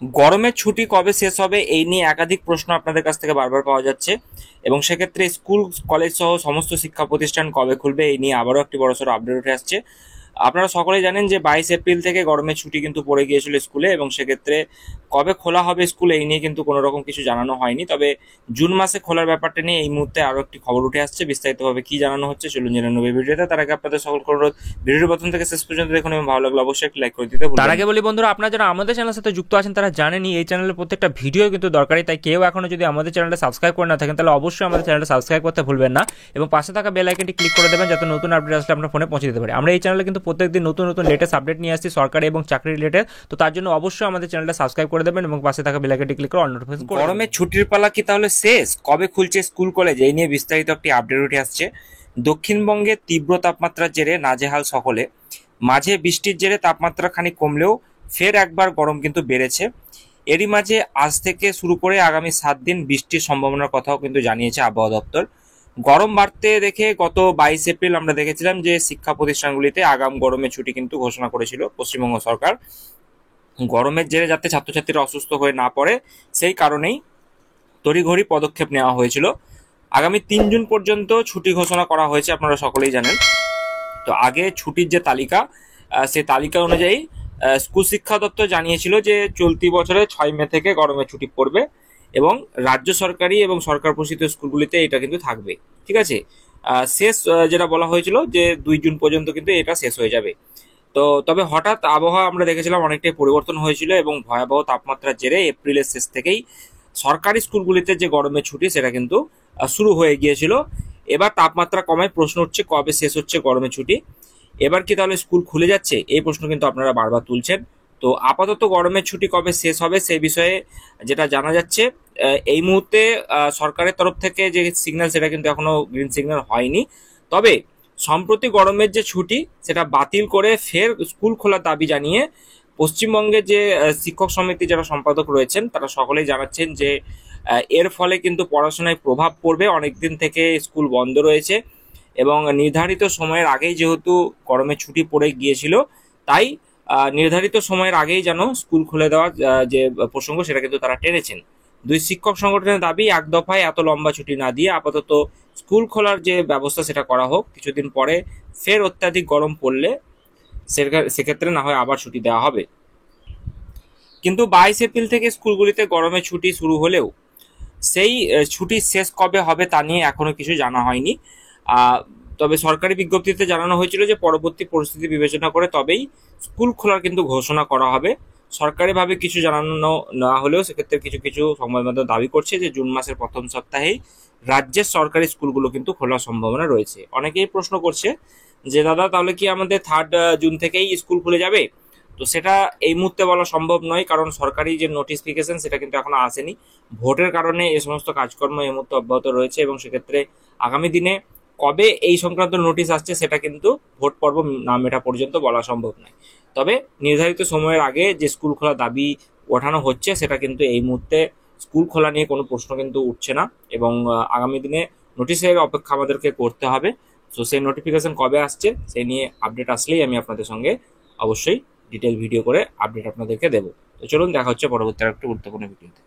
গরমের ছুটি কবে শেষ হবে এই নিয়ে একাধিক প্রশ্ন আপনাদের কাছ থেকে বারবার পাওয়া যাচ্ছে, এবং সেক্ষেত্রে স্কুল কলেজ সহ সমস্ত শিক্ষা প্রতিষ্ঠান কবে খুলবে এই নিয়ে আবারও একটি বড়সড় আপডেট উঠে আসছে। আপনারা সকলেই জানেন যে 22 এপ্রিল থেকে গরমের ছুটি কিন্তু পড়ে গিয়েছিল স্কুলে, এবং সেক্ষেত্রে কবে খোলা হবে স্কুল এই নিয়ে কিন্তু কোনো রকম কিছু জানানো হয়নি। তবে জুন মাসে খোলার ব্যাপারটা নিয়ে এই মুহূর্তে আরও একটি খবর উঠে আসছে। বিস্তারিতভাবে কি জানানো হচ্ছে চলুন জেনে নেব এই ভিডিওতে। তার আগে আপনাদের সকল অনুরোধ, ভিডিওর প্রথম থেকে শেষ পর্যন্ত দেখুন এবং ভালো লাগলে অবশ্যই একটি লাইক করে দিতে ভুলবেন না। তার আগে বলি বন্ধুরা, আপনারা যারা আমাদের চ্যানেলের সাথে যুক্ত আছেন তারা জানেনই এই চ্যানেলের প্রত্যেকটা ভিডিও কিন্তু দরকারি, তাই কেউ এখনো যদি আমাদের চ্যানেলটা সাবস্ক্রাইব করে না থাকেন তাহলে অবশ্যই আমাদের চ্যানেলটা সাবস্ক্রাইব করতে ভুলবেন না, এবং পাশে থাকা বেল আইকনটি ক্লিক করে দেবেন যাতে নতুন আপডেট আসলে আপনার ফোনে পৌঁছে দিতে পারে। আমরা এই চ্যানেলে কিন্তু প্রত্যেকদিন নতুন নতুন লেটেস্ট আপডেট নিয়ে আসছি সরকারি এবং চাকরি রিলেটেড, তো তার জন্য অবশ্যই আমাদের চ্যানেলটা সাবস্ক্রাইব করে দেবেন এবং পাশে থাকা বেল আইকনটি ক্লিক করে অল নোটিফিকেশন করে দেবেন। গরমের ছুটির পালা কি তাহলে শেষ? কবে খুলছে স্কুল কলেজ এই নিয়ে বিস্তারিত একটি আপডেট উঠে আসছে। দক্ষিণবঙ্গে তীব্র তাপমাত্রার জেরে নাজেহাল সকলে। মাঝে বৃষ্টির জেরে তাপমাত্রা খানিক কমলেও ফের একবার গরম কিন্তু বেড়েছে। এরই মাঝে আজ থেকে শুরু করে আগামী 7 দিন বৃষ্টির সম্ভাবনার কথাও কিন্তু জানিয়েছে আবহাওয়া দপ্তর। গরম বাড়তে দেখে গত 22 এপ্রিল আমরা দেখেছিলাম যে শিক্ষা প্রতিষ্ঠানগুলিতে আগাম গরমের ছুটি কিন্তু ঘোষণা করেছিল পশ্চিমবঙ্গ সরকার। গরমের জেরে যাতে ছাত্রছাত্রীরা অসুস্থ হয়ে না পড়ে সেই কারণেই তড়িঘড়ি পদক্ষেপ নেওয়া হয়েছিল। আগামী 3 জুন পর্যন্ত ছুটি ঘোষণা করা হয়েছে, আপনারা সকলেই জানেন। তো আগে ছুটির যে তালিকা, সেই তালিকা অনুযায়ী স্কুল শিক্ষা দপ্তর জানিয়েছিল যে চলতি বছরে 6 মে থেকে গরমের ছুটি পড়বে, এবং রাজ্য সরকারি এবং সরকার পোষিত স্কুলগুলিতে এটা কিন্তু থাকবে। ঠিক আছে, শেষ যেটা বলা হয়েছিল যে 2 জুন পর্যন্ত কিন্তু এটা শেষ হয়ে যাবে। তো তবে হঠাৎ আবহাওয়া আমরা দেখেছিলাম অনেকটাই পরিবর্তন হয়েছিল, এবং ভয়াবহ তাপমাত্রার জেরে এপ্রিলের শেষ থেকেই সরকারি স্কুলগুলিতে যে গরমের ছুটি সেটা কিন্তু শুরু হয়ে গিয়েছিল। এবার তাপমাত্রা কমায় প্রশ্ন উঠছে কবে শেষ হচ্ছে গরমের ছুটি। এবার কি তাহলে স্কুল খুলে যাচ্ছে এই প্রশ্ন কিন্তু আপনারা বারবার তুলছেন। তো আপাতত গরমের ছুটি কবে শেষ হবে সেই বিষয়ে যেটা জানা যাচ্ছে, এই মুহূর্তে সরকারের তরফ থেকে যে সিগন্যাল সেটা কিন্তু এখনো গ্রিন সিগন্যাল হয়নি। তবে সম্প্রতি গরমের যে ছুটি সেটা বাতিল করে ফের স্কুল খোলার দাবি জানিয়ে পশ্চিমবঙ্গের যে শিক্ষক সমিতি যারা সম্পাদক রয়েছেন তারা সকলেই জানাচ্ছেন যে এর ফলে কিন্তু পড়াশোনায় প্রভাব পড়বে। অনেকদিন থেকে স্কুল বন্ধ রয়েছে, এবং নির্ধারিত সময়ের আগেই যেহেতু গরমের ছুটি পড়ে গিয়েছিল, তাই নির্ধারিত সময়ের আগেই যেন স্কুল খুলে দেওয়ার যে প্রসঙ্গ সেটা কিন্তু তারা টেনেছেন। দুই শিক্ষক সংগঠনের দাবি এক দফায় এত লম্বা ছুটি না দিয়ে আপাতত স্কুল খোলার যে ব্যবস্থা সেটা করা হোক। কিছুদিন পরে ফের অত্যাধিক গরম পড়লে সেক্ষেত্রে না হয় আবার ছুটি দেওয়া হবে। কিন্তু 22 এপ্রিল থেকে স্কুলগুলিতে গরমের ছুটি শুরু হলেও সেই ছুটি শেষ কবে হবে তা নিয়ে এখনো কিছু জানা হয়নি। তবে সরকারি বিজ্ঞপ্তিতে জানানো হয়েছিল যে পরবর্তী পরিস্থিতি বিবেচনা করে তবেই স্কুল খোলার কিন্তু ঘোষণা করা হবে। সরকারিভাবে কিছু জানানো না হলেও সেক্ষেত্রে কিছু কিছু সংবাদ মাধ্যম দাবি করছে যে জুন মাসের প্রথম সপ্তাহেই রাজ্যের সরকারি স্কুলগুলো কিন্তু খোলার সম্ভাবনা রয়েছে। অনেকেই প্রশ্ন করছে যে দাদা তাহলে কি আমাদের 3 জুন থেকেই স্কুল খুলে যাবে? তো সেটা এই মুহূর্তে বলা সম্ভব নয়, কারণ সরকারি যে নোটিফিকেশন সেটা কিন্তু এখনো আসেনি। ভোটের কারণে এই সমস্ত কাজকর্ম এই মুহূর্তে অব্যাহত রয়েছে, এবং সেক্ষেত্রে আগামী দিনে কবে এই সংক্রান্ত নোটিশ আসছে সেটা কিন্তু ভোট পর্ব না মেটা পর্যন্ত বলা সম্ভব নয়। তবে নির্ধারিত সময়ের আগে যে স্কুল খোলার দাবি ওঠানো হচ্ছে সেটা কিন্তু এই মুহূর্তে স্কুল খোলা নিয়ে কোনো প্রশ্ন কিন্তু উঠছে না, এবং আগামী দিনে নোটিশের অপেক্ষা আমাদেরকে করতে হবে। তো সেই নোটিফিকেশন কবে আসছে সেই নিয়ে আপডেট আসলেই আমি আপনাদের সঙ্গে অবশ্যই ডিটেল ভিডিও করে আপডেট আপনাদেরকে দেবো। তো চলুন দেখা হচ্ছে পরবর্তী একটা গুরুত্বপূর্ণ ভিডিওতে।